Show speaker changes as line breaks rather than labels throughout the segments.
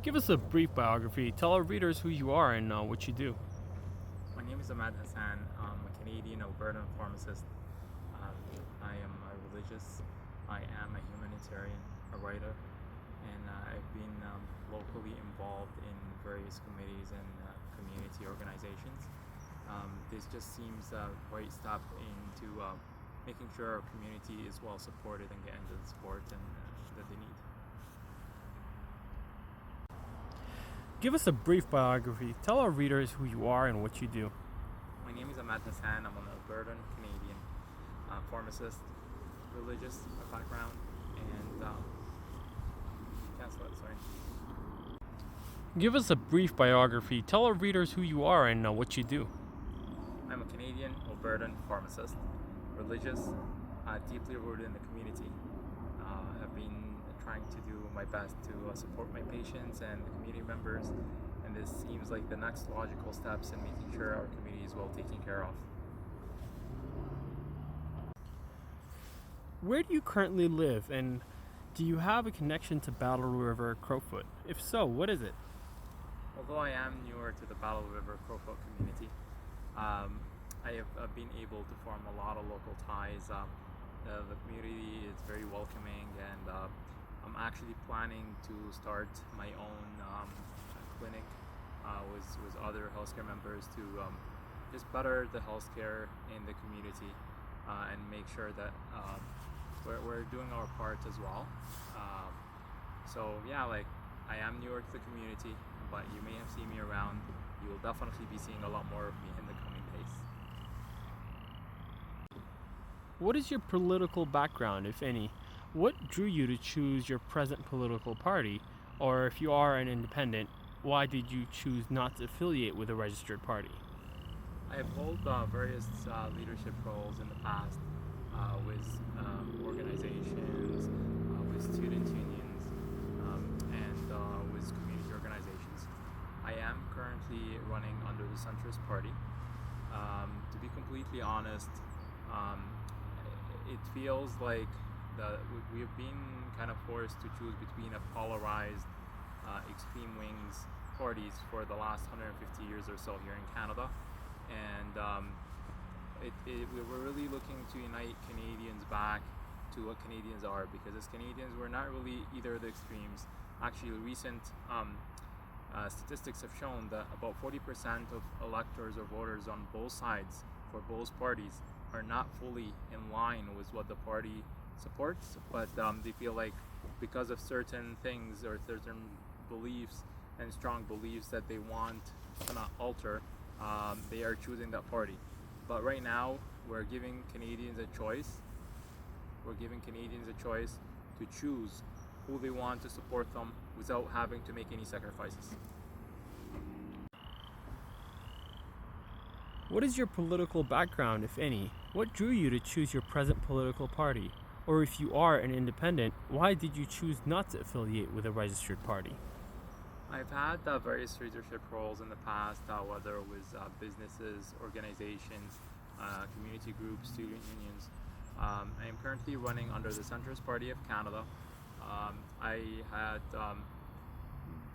Give us a brief biography. Tell our readers who you are and what you do.
My name is Ahmad Hassan. I'm a Canadian Albertan pharmacist. Um, I am a religious. I am a humanitarian, a writer, and I've been locally involved in various committees and community organizations. This just seems the right step into making sure our community is well supported and getting the support that they need.
Give us a brief biography. Tell our readers who you are and what you do.
My name is Ahmad Hassan. I'm an Albertan Canadian pharmacist, religious background, and cancel it, sorry.
Give us a brief biography. Tell our readers who you are and what you do.
I'm a Canadian Albertan pharmacist, religious, deeply rooted in the community. I've been trying to do my best to support my patients and the community members, and this seems like the next logical steps in making sure our community is well taken care of.
Where do you currently live, and do you have a connection to Battle River Crowfoot? If so, what is it?
Although I am newer to the Battle River Crowfoot community, I have been able to form a lot of local ties. The community is very welcoming, and I'm actually planning to start my own clinic with other healthcare members to just better the healthcare in the community and make sure that we're doing our part as well. So yeah, like I am newer to the community, but you may have seen me around. You will definitely be seeing a lot more of me in the coming days.
What is your political background, if any? What drew you to choose your present political party? Or if you are an independent, why did you choose not to affiliate with a registered party?
I have held various leadership roles in the past with organizations, with student unions, and with community organizations. I am currently running under the centrist party. To be completely honest, um, it feels like we've been kind of forced to choose between a polarized extreme wings parties for the last 150 years or so here in Canada, and we were really looking to unite Canadians back to what Canadians are, because as Canadians we're not really either of the extremes. Actually, recent statistics have shown that about 40% of electors or voters on both sides for both parties are not fully in line with what the party supports, but they feel like because of certain things or certain beliefs and strong beliefs that they want to not alter, they are choosing that party. But right now, we're giving Canadians a choice. We're giving Canadians a choice to choose who they want to support them without having to make any sacrifices.
What is your political background, if any? What drew you to choose your present political party? Or if you are an independent, why did you choose not to affiliate with a registered party?
I've had various leadership roles in the past, whether it was businesses, organizations, community groups, student unions. I am currently running under the Centrist Party of Canada. I had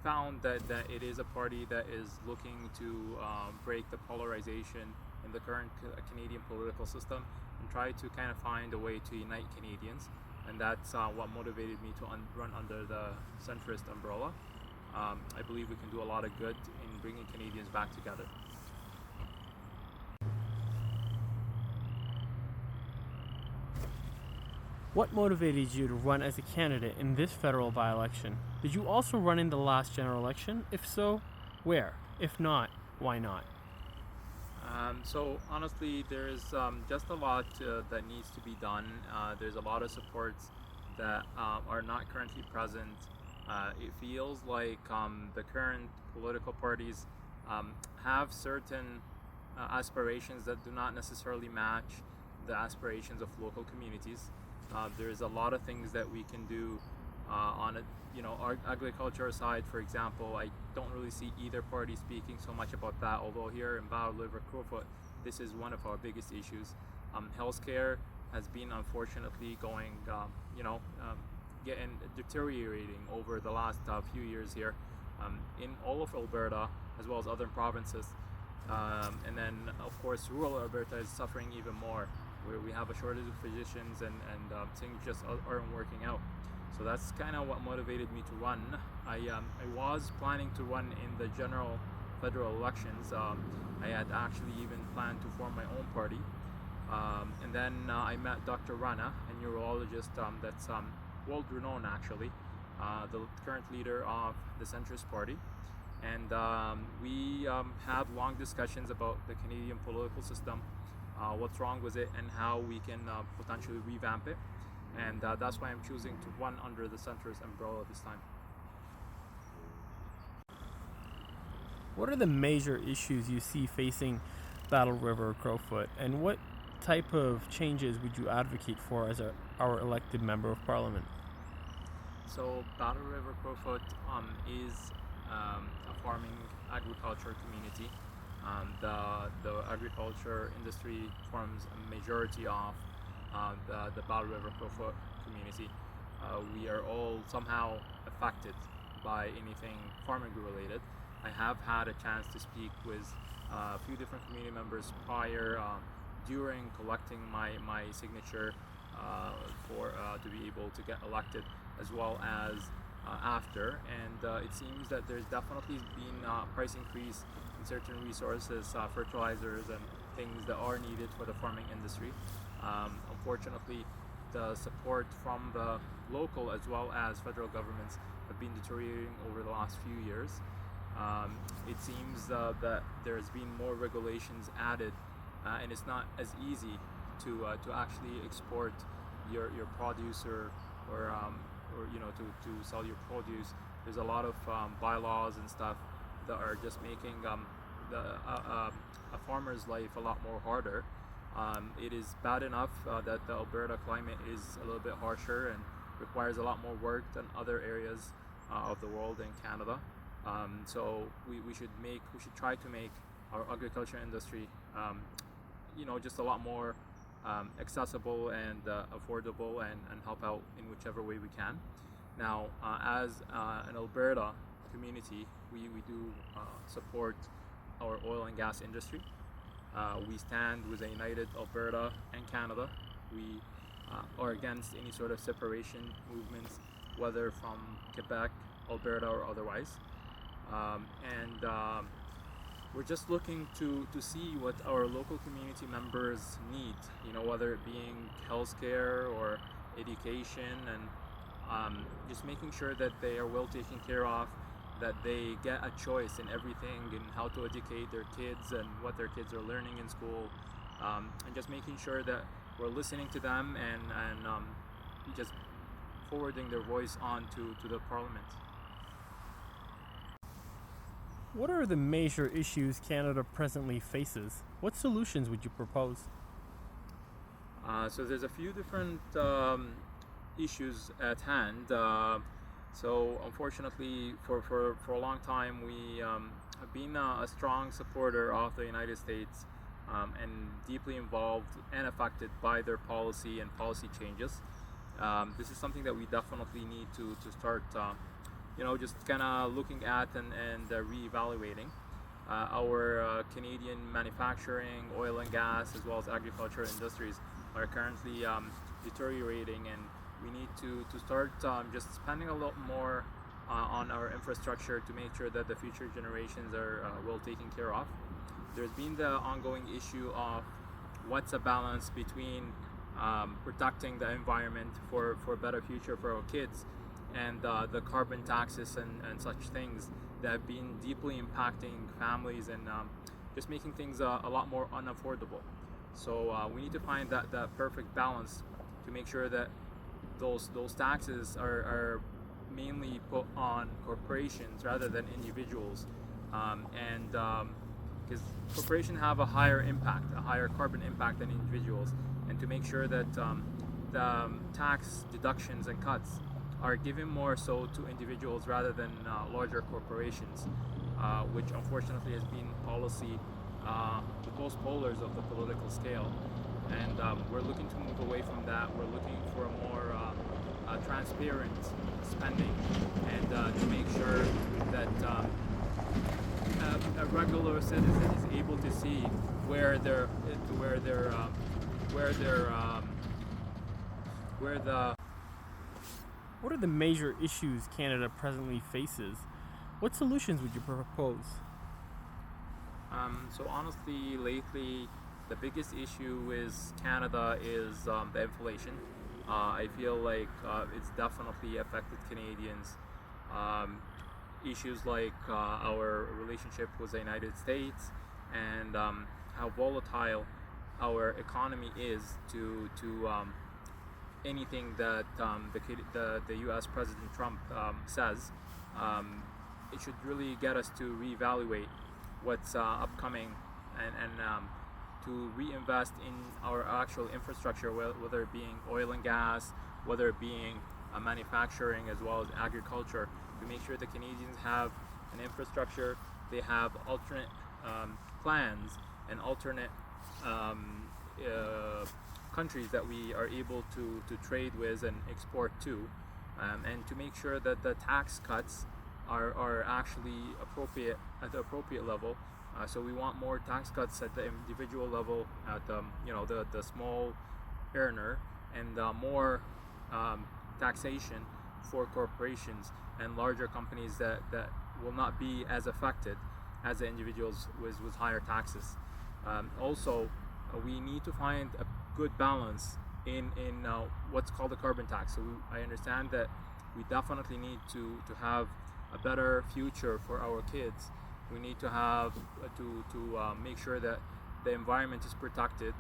found that it is a party that is looking to break the polarization in the current Canadian political system and try to kind of find a way to unite Canadians. And that's what motivated me to run under the centrist umbrella. I believe we can do a lot of good in bringing Canadians back together.
What motivated you to run as a candidate in this federal by-election? Did you also run in the last general election? If so, where? If not, why not?
So honestly, there's just a lot that needs to be done. There's a lot of supports that are not currently present. It feels like the current political parties have certain aspirations that do not necessarily match the aspirations of local communities. There's a lot of things that we can do on a our agriculture side, for example. I don't really see either party speaking so much about that, although here in Battle River Crowfoot, this is one of our biggest issues. Healthcare has been unfortunately getting deteriorating over the last few years here. in all of Alberta as well as other provinces. And then, of course, rural Alberta is suffering even more, where we have a shortage of physicians and things just aren't working out. So that's kind of what motivated me to run. I was planning to run in the general federal elections. I had actually even planned to form my own party. And then I met Dr. Rana, a neurologist that's world renowned actually, the current leader of the Centrist Party. And we had long discussions about the Canadian political system, what's wrong with it, and how we can potentially revamp it. And that's why I'm choosing to run under the Centrist umbrella this time.
What are the major issues you see facing Battle River Crowfoot, and what type of changes would you advocate for as our elected member of parliament?
So Battle River Crowfoot is a farming agriculture community. The agriculture industry forms a majority of the Battle River Crowfoot community. We are all somehow affected by anything farming related. I have had a chance to speak with a few different community members prior, during collecting my signature for to be able to get elected, as well as after. And it seems that there's definitely been a price increase in certain resources, fertilizers and things that are needed for the farming industry. Unfortunately, the support from the local as well as federal governments have been deteriorating over the last few years. It seems that there's been more regulations added, and it's not as easy to actually export your produce or to sell your produce. There's a lot of bylaws and stuff that are just making a farmer's life a lot more harder. It is bad enough that the Alberta climate is a little bit harsher and requires a lot more work than other areas of the world and Canada. So we should try to make our agriculture industry just a lot more accessible and affordable, and help out in whichever way we can. Now, as an Alberta community, we do support our oil and gas industry. We stand with a united Alberta and Canada. We are against any sort of separation movements, whether from Quebec, Alberta, or otherwise. We're just looking to see what our local community members need, whether it being healthcare or education, and just making sure that they are well taken care of, that they get a choice in everything and how to educate their kids and what their kids are learning in school, and just making sure that we're listening to them and just forwarding their voice on to the parliament.
What are the major issues Canada presently faces? What solutions would you propose?
So there's a few different issues at hand. So unfortunately, for a long time, we have been a strong supporter of the United States, and deeply involved and affected by their policy and policy changes. This is something that we definitely need to start just kind of looking at and reevaluating. Our Canadian manufacturing, oil and gas, as well as agriculture industries are currently deteriorating, and we need to start just spending a lot more on our infrastructure to make sure that the future generations are well taken care of. There's been the ongoing issue of what's a balance between protecting the environment for a better future for our kids, and the carbon taxes and such things that have been deeply impacting families and just making things a lot more unaffordable. So we need to find that perfect balance to make sure that those taxes are mainly put on corporations rather than individuals, because corporations have a higher carbon impact than individuals, and to make sure that the tax deductions and cuts are given more so to individuals rather than larger corporations, which unfortunately has been policy with most polars of the political scale. And we're looking to move away from that. We're looking for a more transparent spending, and to make sure that a regular citizen is able to see where their where their where their where the
What are the major issues Canada presently faces? What solutions would you propose?
So honestly, lately, the biggest issue with Canada is the inflation. I feel like it's definitely affected Canadians. Um, Issues like our relationship with the United States and how volatile our economy is to anything that the U.S. President Trump says. Um, it should really get us to reevaluate what's upcoming and to reinvest in our actual infrastructure, whether it being oil and gas, whether it being manufacturing as well as agriculture, to make sure the Canadians have an infrastructure, they have alternate plans and alternate countries that we are able to trade with and export to, and to make sure that the tax cuts are actually appropriate at the appropriate level. So we want more tax cuts at the individual level, at the small earner, and more taxation for corporations and larger companies that will not be as affected as the individuals with higher taxes. Also, we need to find a good balance in what's called the carbon tax. So I understand that we definitely need to have a better future for our kids. We need to have to make sure that the environment is protected,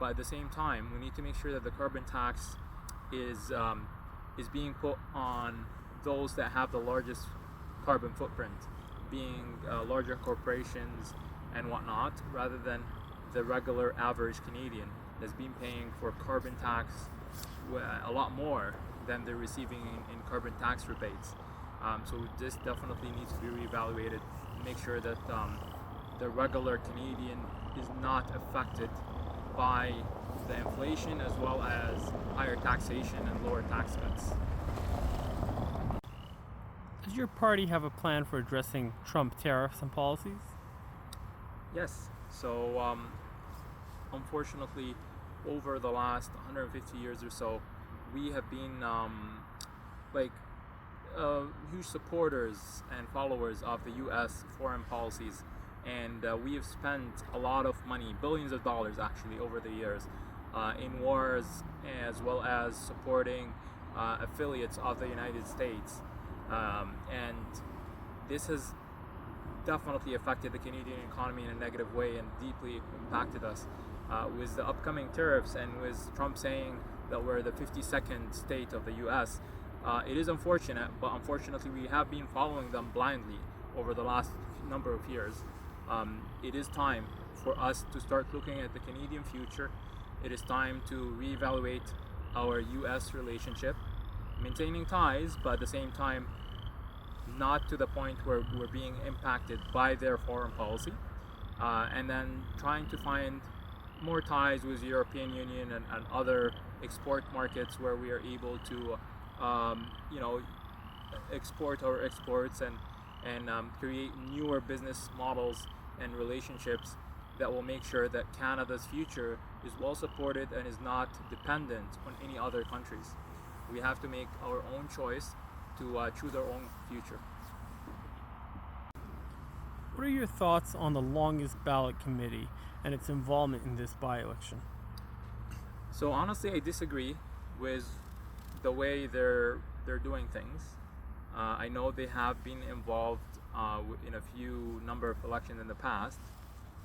but at the same time, we need to make sure that the carbon tax is being put on those that have the largest carbon footprint, being larger corporations and whatnot, rather than the regular average Canadian that's been paying for carbon tax a lot more than they're receiving in carbon tax rebates. So this definitely needs to be reevaluated. Make sure that the regular Canadian is not affected by the inflation as well as higher taxation and lower tax cuts.
Does your party have a plan for addressing Trump tariffs and policies?
Yes. So unfortunately, over the last 150 years or so, we have been like huge supporters and followers of the U.S. foreign policies, and we have spent a lot of money, billions of dollars actually, over the years in wars, as well as supporting affiliates of the United States, and this has definitely affected the Canadian economy in a negative way and deeply impacted us with the upcoming tariffs and with Trump saying that we're the 52nd state of the U.S. It is unfortunate, but unfortunately we have been following them blindly over the last number of years. It is time for us to start looking at the Canadian future. It is time to reevaluate our U.S. relationship, maintaining ties, but at the same time not to the point where we're being impacted by their foreign policy, and then trying to find more ties with the European Union and other export markets where we are able to export our exports and create newer business models and relationships that will make sure that Canada's future is well supported and is not dependent on any other countries. We have to make our own choice to choose our own future.
What are your thoughts on the longest ballot committee and its involvement in this by-election?
So honestly, I disagree with the way they're doing things. I know they have been involved in a few number of elections in the past.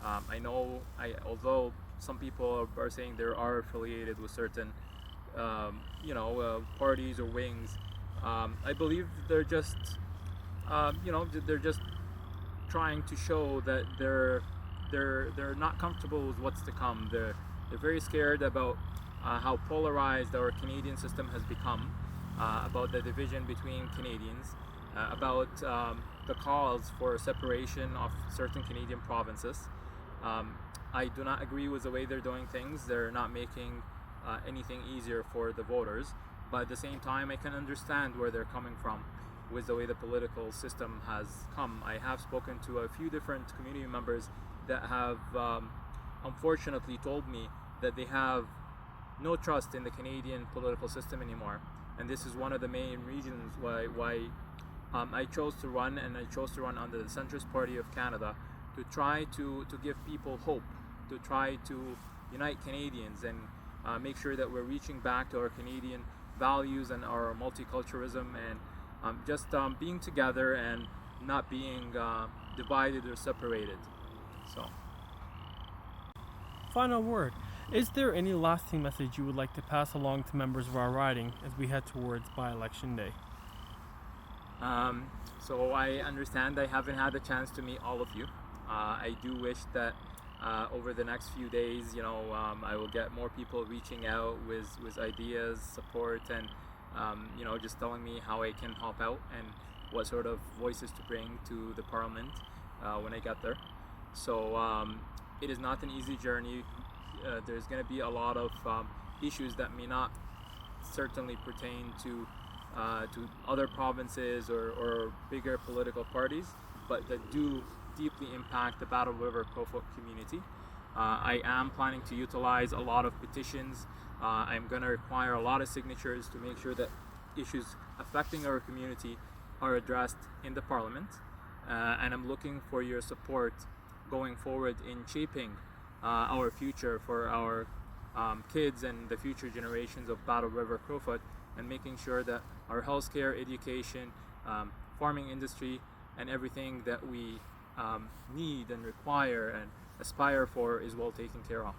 Although some people are saying they are affiliated with certain parties or wings, I believe they're just they're just trying to show that they're not comfortable with what's to come. They're very scared about how polarized our Canadian system has become, about the division between Canadians, about the calls for separation of certain Canadian provinces. I do not agree with the way they're doing things. They're not making anything easier for the voters, but at the same time I can understand where they're coming from. with the way the political system has come. I have spoken to a few different community members that have unfortunately told me that they have no trust in the Canadian political system anymore. And this is one of the main reasons why I chose to run, and I chose to run under the Centrist Party of Canada to try to give people hope, to try to unite Canadians and make sure that we're reaching back to our Canadian values and our multiculturalism, and just being together and not being divided or separated. So,
Final word. Is there any lasting message you would like to pass along to members of our riding as we head towards by-election day?
So I understand I haven't had the chance to meet all of you. I do wish that over the next few days, I will get more people reaching out with ideas, support, and just telling me how I can help out and what sort of voices to bring to the Parliament when I get there. So it is not an easy journey. There's going to be a lot of issues that may not certainly pertain to other provinces or bigger political parties, but that do deeply impact the Battle River Crowfoot community. I am planning to utilize a lot of petitions. I'm going to require a lot of signatures to make sure that issues affecting our community are addressed in the Parliament. And I'm looking for your support going forward in shaping our future for our kids and the future generations of Battle River Crowfoot, and making sure that our healthcare, education, farming industry, and everything that we need and require and aspire for is well taken care of.